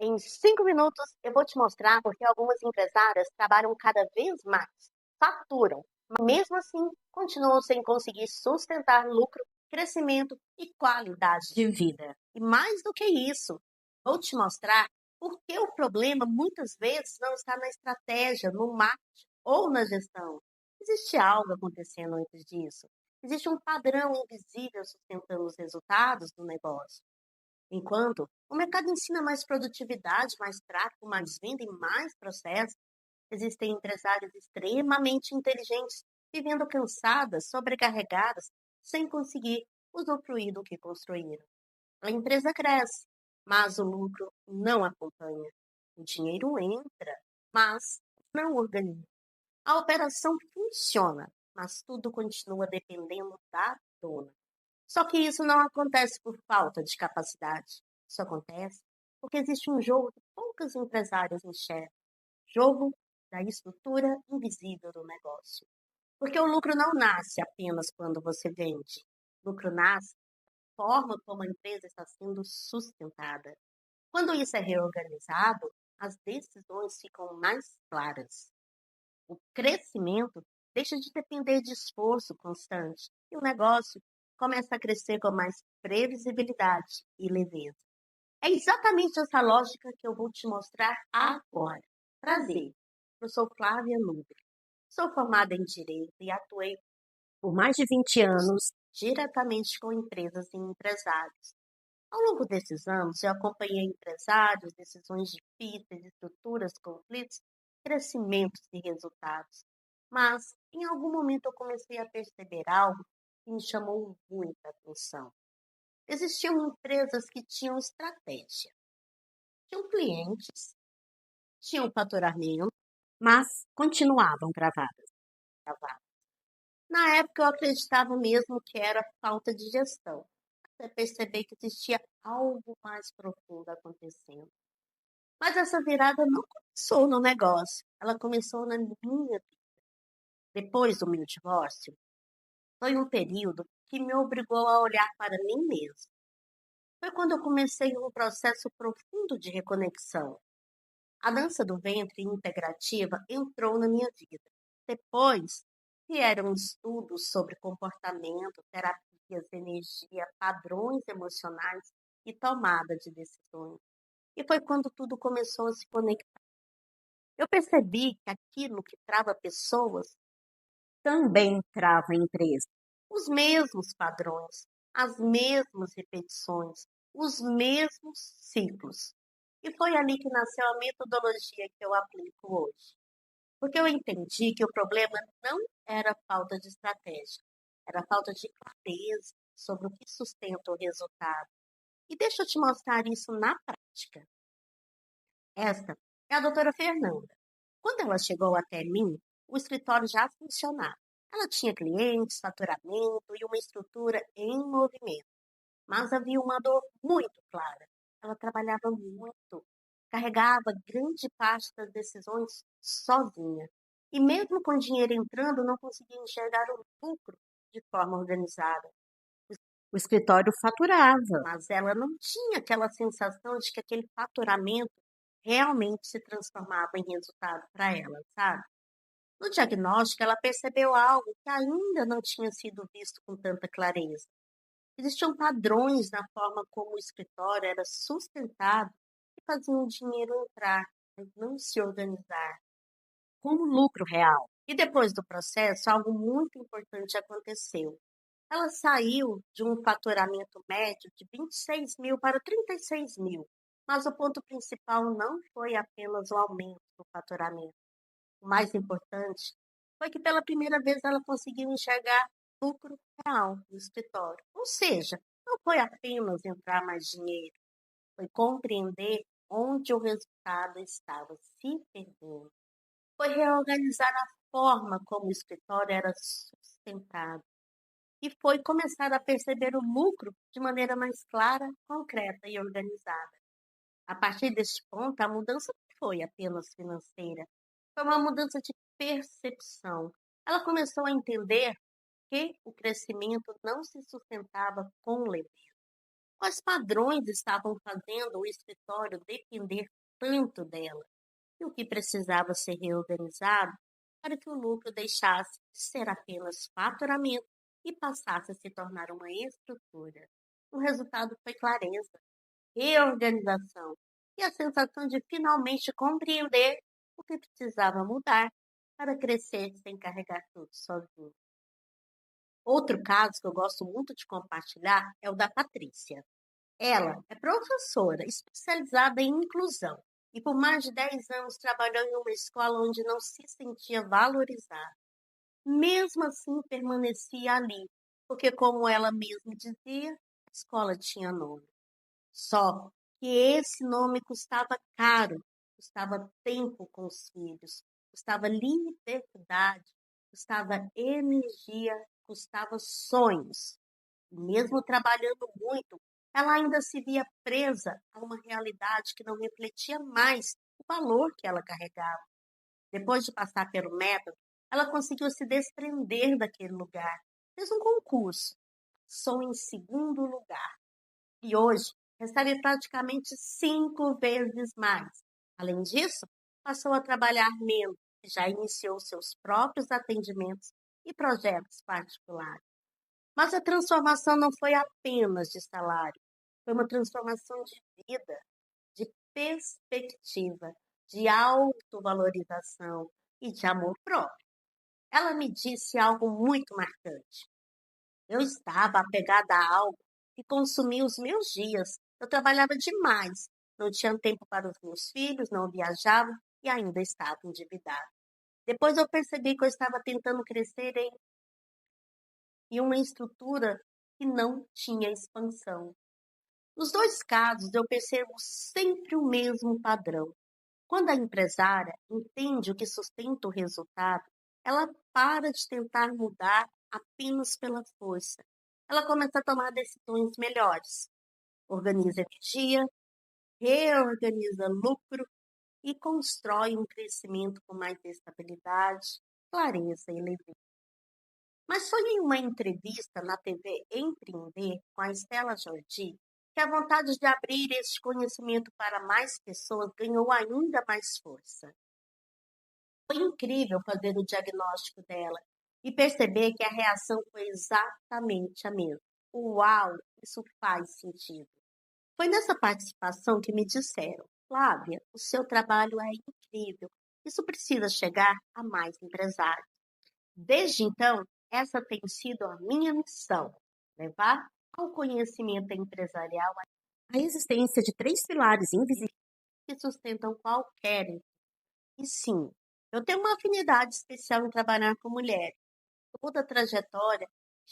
Em 5 minutos, eu vou te mostrar porque algumas empresárias trabalham cada vez mais, faturam, mas mesmo assim continuam sem conseguir sustentar lucro, crescimento e qualidade de vida. E mais do que isso, vou te mostrar porque o problema muitas vezes não está na estratégia, no marketing ou na gestão. Existe algo acontecendo antes disso. Existe um padrão invisível sustentando os resultados do negócio. Enquanto o mercado ensina mais produtividade, mais tráfego, mais venda e mais processo, existem empresários extremamente inteligentes vivendo cansadas, sobrecarregadas, sem conseguir usufruir do que construíram. A empresa cresce, mas o lucro não acompanha. O dinheiro entra, mas não organiza. A operação funciona, mas tudo continua dependendo da dona. Só que isso não acontece por falta de capacidade. Isso acontece porque existe um jogo que poucos empresários enxergam. Jogo da estrutura invisível do negócio. Porque o lucro não nasce apenas quando você vende. O lucro nasce da forma como a empresa está sendo sustentada. Quando isso é reorganizado, as decisões ficam mais claras. O crescimento deixa de depender de esforço constante e o negócio começa a crescer com mais previsibilidade e leveza. É exatamente essa lógica que eu vou te mostrar agora. Prazer, eu sou Flávia Nubri, sou formada em Direito e atuei por mais de 20 anos diretamente com empresas e empresários. Ao longo desses anos, eu acompanhei empresários, decisões difíceis, estruturas, conflitos, crescimentos e resultados. Mas, em algum momento, eu comecei a perceber algo que me chamou muita atenção. Existiam empresas que tinham estratégia, tinham clientes, tinham faturamento, mas continuavam travadas. Na época, eu acreditava mesmo que era falta de gestão, até perceber que existia algo mais profundo acontecendo. Mas essa virada não começou no negócio, ela começou na minha vida. Depois do meu divórcio, foi um período que me obrigou a olhar para mim mesma. Foi quando eu comecei um processo profundo de reconexão. A dança do ventre integrativa entrou na minha vida. Depois vieram estudos sobre comportamento, terapias, energia, padrões emocionais e tomada de decisões. E foi quando tudo começou a se conectar. Eu percebi que aquilo que trava pessoas também trava empresas. Os mesmos padrões, as mesmas repetições, os mesmos ciclos. E foi ali que nasceu a metodologia que eu aplico hoje. Porque eu entendi que o problema não era falta de estratégia, era falta de clareza sobre o que sustenta o resultado. E deixa eu te mostrar isso na prática. Esta é a doutora Fernanda. Quando ela chegou até mim, o escritório já funcionava. Ela tinha clientes, faturamento e uma estrutura em movimento. Mas havia uma dor muito clara. Ela trabalhava muito, carregava grande parte das decisões sozinha. E mesmo com dinheiro entrando, não conseguia enxergar o lucro de forma organizada. O escritório faturava, mas ela não tinha aquela sensação de que aquele faturamento realmente se transformava em resultado para ela, sabe? No diagnóstico, ela percebeu algo que ainda não tinha sido visto com tanta clareza. Existiam padrões na forma como o escritório era sustentado que faziam o dinheiro entrar, mas não se organizar como lucro real. E depois do processo, algo muito importante aconteceu. Ela saiu de um faturamento médio de 26 mil para 36 mil. Mas o ponto principal não foi apenas o aumento do faturamento. O mais importante foi que pela primeira vez ela conseguiu enxergar lucro real no escritório. Ou seja, não foi apenas entrar mais dinheiro, foi compreender onde o resultado estava se perdendo. Foi reorganizar a forma como o escritório era sustentado e foi começar a perceber o lucro de maneira mais clara, concreta e organizada. A partir deste ponto, a mudança não foi apenas financeira, foi uma mudança de percepção. Ela começou a entender que o crescimento não se sustentava com leveza. Quais padrões estavam fazendo o escritório depender tanto dela? E o que precisava ser reorganizado para que o lucro deixasse de ser apenas faturamento e passasse a se tornar uma estrutura? O resultado foi clareza, reorganização e a sensação de finalmente compreender o que precisava mudar para crescer sem carregar tudo sozinho. Outro caso que eu gosto muito de compartilhar é o da Patrícia. Ela é professora especializada em inclusão e por mais de 10 anos trabalhou em uma escola onde não se sentia valorizada. Mesmo assim, permanecia ali, porque, como ela mesma dizia, a escola tinha nome. Só que esse nome custava caro, custava tempo com os filhos, custava liberdade, custava energia, custava sonhos. E mesmo trabalhando muito, ela ainda se via presa a uma realidade que não refletia mais o valor que ela carregava. Depois de passar pelo método, ela conseguiu se desprender daquele lugar. Fez um concurso, só em segundo lugar. E hoje recebe praticamente 5 vezes mais. Além disso, passou a trabalhar menos e já iniciou seus próprios atendimentos e projetos particulares. Mas a transformação não foi apenas de salário, foi uma transformação de vida, de perspectiva, de autovalorização e de amor próprio. Ela me disse algo muito marcante. Eu estava apegada a algo que consumia os meus dias. Eu trabalhava demais, não tinha tempo para os meus filhos, não viajava e ainda estava endividada. Depois eu percebi que eu estava tentando crescer em uma estrutura que não tinha expansão. Nos dois casos, eu percebo sempre o mesmo padrão. Quando a empresária entende o que sustenta o resultado, ela para de tentar mudar apenas pela força. Ela começa a tomar decisões melhores, organiza energia, reorganiza lucro e constrói um crescimento com mais estabilidade, clareza e leveza. Mas foi em uma entrevista na TV Empreender com a Estela Jordi que a vontade de abrir este conhecimento para mais pessoas ganhou ainda mais força. Foi incrível fazer o diagnóstico dela e perceber que a reação foi exatamente a mesma. Uau, isso faz sentido. Foi nessa participação que me disseram: Flávia, o seu trabalho é incrível. Isso precisa chegar a mais empresários. Desde então, essa tem sido a minha missão: levar ao conhecimento empresarial a existência de 3 pilares invisíveis que sustentam qualquer. E sim, eu tenho uma afinidade especial em trabalhar com mulheres. Toda a trajetória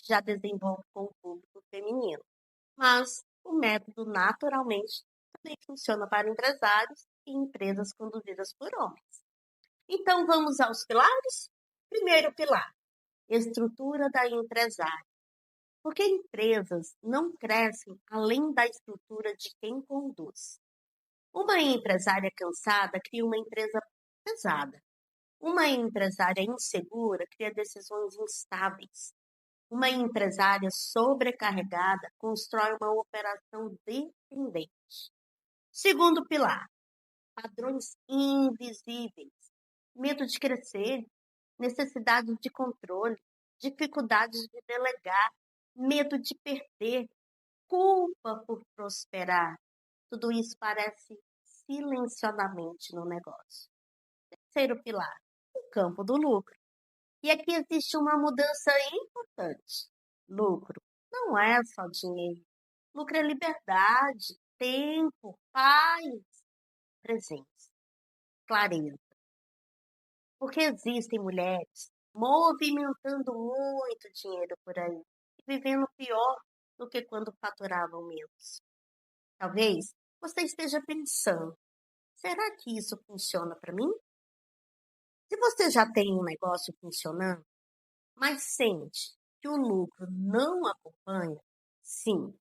já desenvolvo com o público feminino. Mas o método, naturalmente, também funciona para empresários e empresas conduzidas por homens. Então, vamos aos pilares? Primeiro pilar: estrutura da empresária. Porque empresas não crescem além da estrutura de quem conduz. Uma empresária cansada cria uma empresa pesada. Uma empresária insegura cria decisões instáveis. Uma empresária sobrecarregada constrói uma operação dependente. Segundo pilar: padrões invisíveis. Medo de crescer, necessidade de controle, dificuldades de delegar, medo de perder, culpa por prosperar. Tudo isso parece silenciosamente no negócio. Terceiro pilar: o campo do lucro. E aqui existe uma mudança importante. Lucro não é só dinheiro. Lucro é liberdade, tempo, paz, presença, clareza. Porque existem mulheres movimentando muito dinheiro por aí e vivendo pior do que quando faturavam menos. Talvez você esteja pensando: será que isso funciona para mim? Se você já tem um negócio funcionando, mas sente que o lucro não acompanha, sim,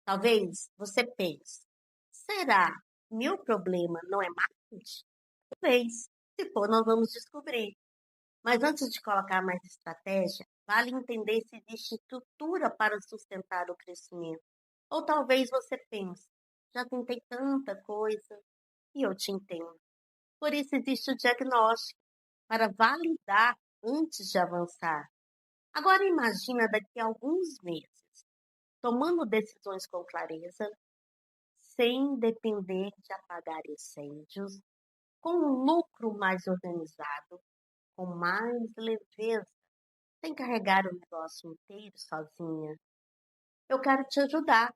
talvez você pense: será que meu problema não é marketing? Talvez. Se for, nós vamos descobrir. Mas antes de colocar mais estratégia, vale entender se existe estrutura para sustentar o crescimento. Ou talvez você pense, já tentei tanta coisa e eu te entendo. Por isso existe o diagnóstico, para validar antes de avançar. Agora imagina daqui a alguns meses, tomando decisões com clareza, sem depender de apagar incêndios, com um lucro mais organizado, com mais leveza, sem carregar o negócio inteiro sozinha. Eu quero te ajudar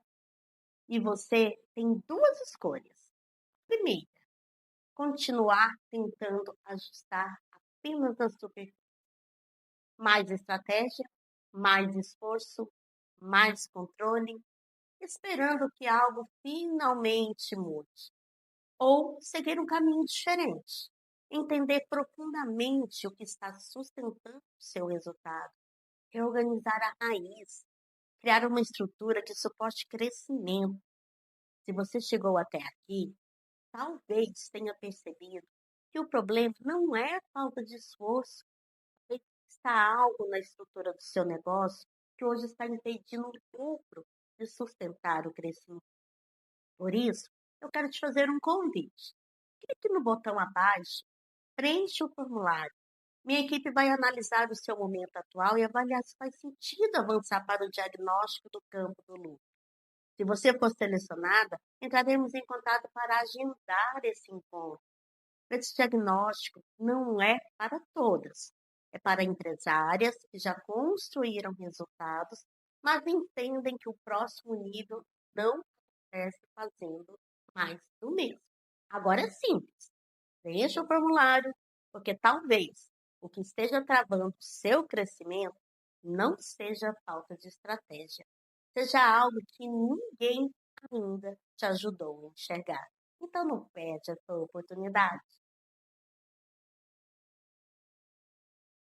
e você tem duas escolhas. Primeira, continuar tentando ajustar apenas a superfície. Mais estratégia, mais esforço, mais controle, esperando que algo finalmente mude. Ou seguir um caminho diferente. Entender profundamente o que está sustentando o seu resultado. Reorganizar a raiz. Criar uma estrutura que suporte crescimento. Se você chegou até aqui, talvez tenha percebido que o problema não é a falta de esforço, é que está algo na estrutura do seu negócio que hoje está impedindo o lucro de sustentar o crescimento. Por isso, eu quero te fazer um convite. Clique no botão abaixo, preencha o formulário. Minha equipe vai analisar o seu momento atual e avaliar se faz sentido avançar para o diagnóstico do campo do lucro. Se você for selecionada, entraremos em contato para agendar esse encontro. Esse diagnóstico não é para todas, é para empresárias que já construíram resultados, mas entendem que o próximo nível não acontece fazendo mais do mesmo. Agora é simples. Preencha o formulário, porque talvez o que esteja travando o seu crescimento não seja falta de estratégia, seja algo que ninguém ainda te ajudou a enxergar. Então não perde essa oportunidade.